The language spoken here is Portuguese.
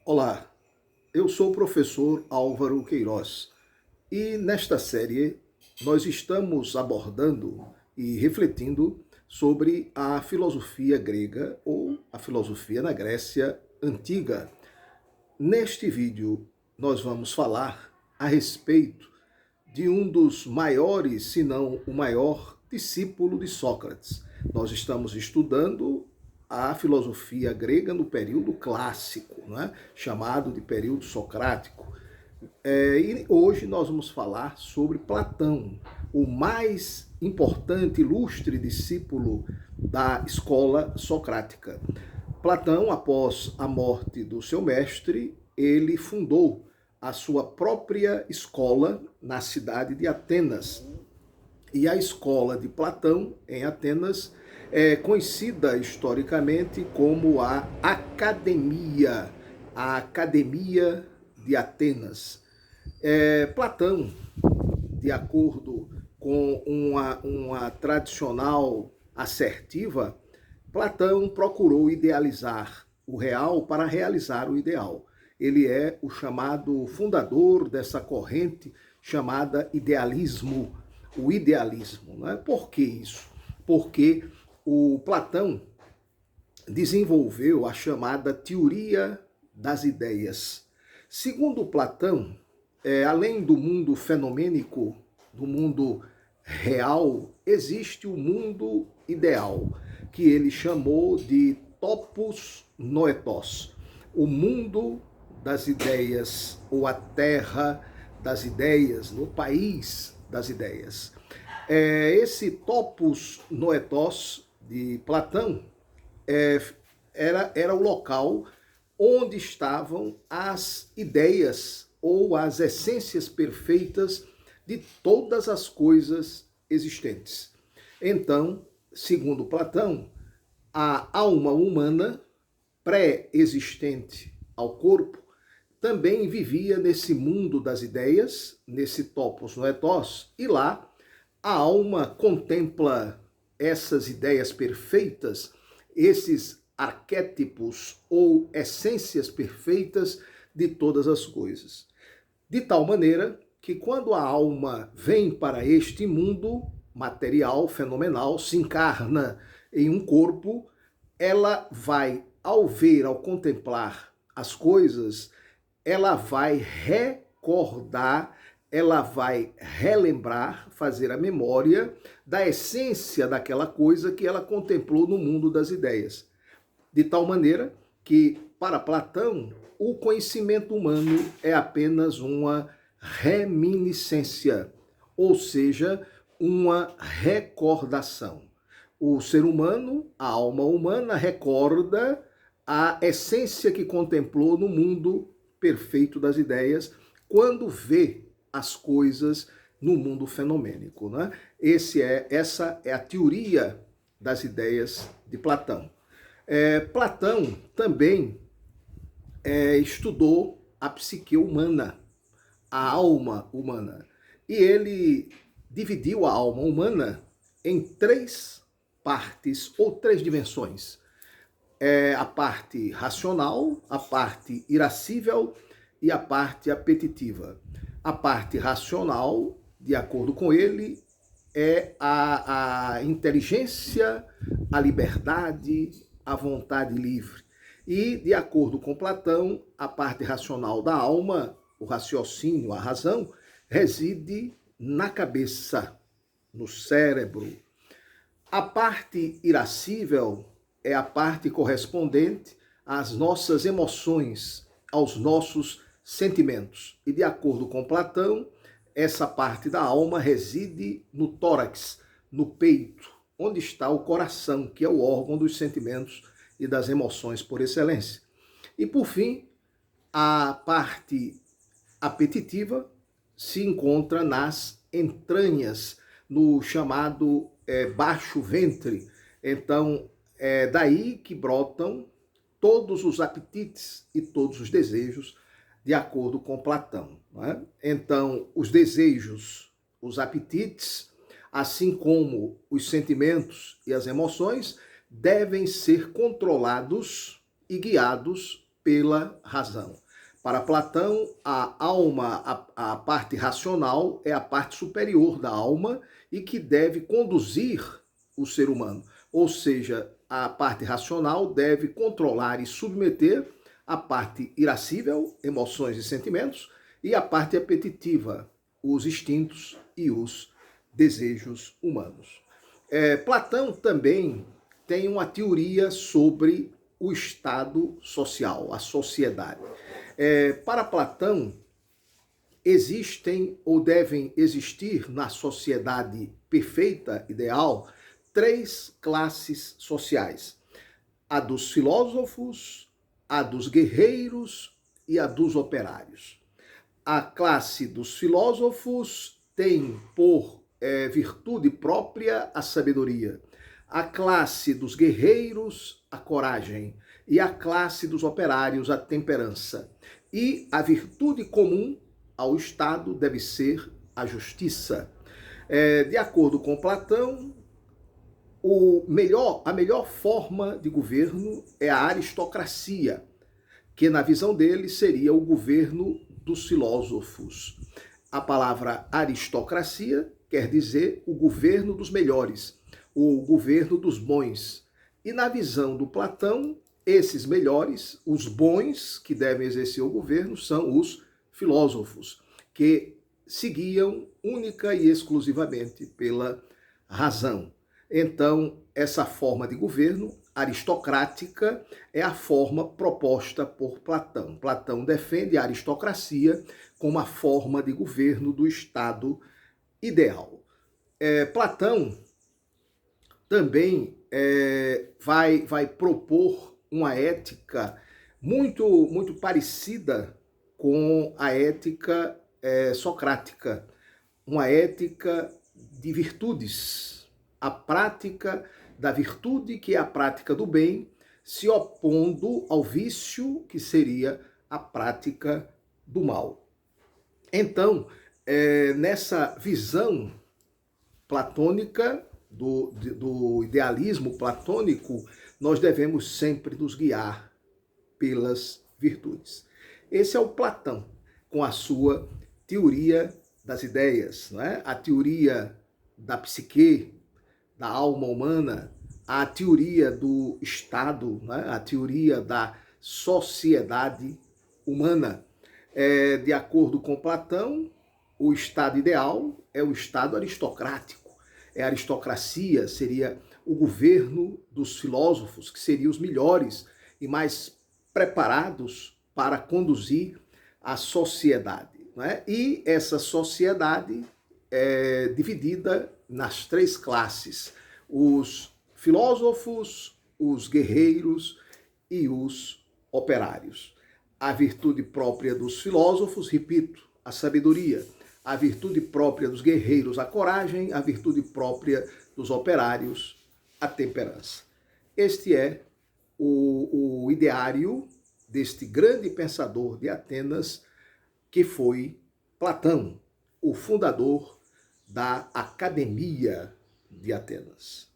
Olá, eu sou o professor Álvaro Queiroz e nesta série nós estamos abordando e refletindo sobre a filosofia grega ou a filosofia na Grécia Antiga. Neste vídeo nós vamos falar a respeito de um dos maiores, se não o maior, discípulo de Sócrates. Nós estamos estudando a filosofia grega no período clássico, né? Chamado de período socrático. E hoje nós vamos falar sobre Platão, o mais importante, ilustre discípulo da escola socrática. Platão, após a morte do seu mestre, ele fundou a sua própria escola na cidade de Atenas. E a escola de Platão, em Atenas, é conhecida historicamente como a Academia de Atenas. Platão, de acordo com uma tradicional assertiva, Platão procurou idealizar o real para realizar o ideal. Ele é o chamado fundador dessa corrente chamada idealismo, o idealismo. Não é? Por que isso? Porque o Platão desenvolveu a chamada teoria das ideias. Segundo Platão, além do mundo fenomênico, do mundo real, existe o mundo ideal, que ele chamou de topos noetos, o mundo das ideias, ou a terra das ideias, no país das ideias. Esse topos noetos de Platão era o local onde estavam as ideias ou as essências perfeitas de todas as coisas existentes. Então, segundo Platão, a alma humana, pré-existente ao corpo, também vivia nesse mundo das ideias, nesse topos noetos, e lá a alma contempla essas ideias perfeitas, esses arquétipos ou essências perfeitas de todas as coisas. De tal maneira que quando a alma vem para este mundo material, fenomenal, se encarna em um corpo, ela vai, ao ver, ao contemplar as coisas, ela vai recordar, ela vai relembrar, fazer a memória da essência daquela coisa que ela contemplou no mundo das ideias. De tal maneira que, para Platão, o conhecimento humano é apenas uma reminiscência, ou seja, uma recordação. O ser humano, a alma humana, recorda a essência que contemplou no mundo perfeito das ideias quando vê as coisas no mundo fenomênico. Né? Essa é a teoria das ideias de Platão. Platão também estudou a psique humana, a alma humana. E ele dividiu a alma humana em três partes ou três dimensões. A parte racional, a parte irascível e a parte apetitiva. A parte racional, de acordo com ele, é a inteligência, a liberdade, a vontade livre. E, de acordo com Platão, a parte racional da alma, o raciocínio, a razão, reside na cabeça, no cérebro. A parte irascível é a parte correspondente às nossas emoções, aos nossos sentimentos. E, de acordo com Platão, essa parte da alma reside no tórax, no peito, onde está o coração, que é o órgão dos sentimentos e das emoções por excelência. E, por fim, a parte apetitiva se encontra nas entranhas, no chamado baixo ventre. Então, é daí que brotam todos os apetites e todos os desejos, de acordo com Platão. Não é? Então, os desejos, os apetites, assim como os sentimentos e as emoções, devem ser controlados e guiados pela razão. Para Platão, a alma, a parte racional, é a parte superior da alma e que deve conduzir o ser humano. Ou seja, a parte racional deve controlar e submeter a parte irascível, emoções e sentimentos, e a parte apetitiva, os instintos e os desejos humanos. Platão também tem uma teoria sobre o estado social, a sociedade. Para Platão, existem ou devem existir na sociedade perfeita, ideal, 3 classes sociais: a dos filósofos, a dos guerreiros e a dos operários. A classe dos filósofos tem por virtude própria a sabedoria. A classe dos guerreiros, a coragem. E a classe dos operários, a temperança. E a virtude comum ao Estado deve ser a justiça. De acordo com Platão, a melhor forma de governo é a aristocracia, que na visão dele seria o governo dos filósofos. A palavra aristocracia quer dizer o governo dos melhores, o governo dos bons. E na visão do Platão, esses melhores, os bons que devem exercer o governo, são os filósofos, que seguiam única e exclusivamente pela razão. Então, essa forma de governo aristocrática é a forma proposta por Platão. Platão defende a aristocracia como a forma de governo do Estado ideal. Platão também vai propor uma ética muito parecida com a ética socrática, uma ética de virtudes, a prática da virtude, que é a prática do bem, se opondo ao vício, que seria a prática do mal. Então, nessa visão platônica, do idealismo platônico, nós devemos sempre nos guiar pelas virtudes. Esse é o Platão, com a sua teoria das ideias, não é? A teoria da psique, da alma humana, a teoria do Estado, né? A teoria da sociedade humana. De acordo com Platão, o Estado ideal é o Estado aristocrático. A aristocracia seria o governo dos filósofos, que seriam os melhores e mais preparados para conduzir a sociedade. Né? E essa sociedade é dividida nas 3 classes: os filósofos, os guerreiros e os operários. A virtude própria dos filósofos, repito, a sabedoria. A virtude própria dos guerreiros, a coragem. A virtude própria dos operários, a temperança. Este é o ideário deste grande pensador de Atenas, que foi Platão, o fundador da Academia de Atenas.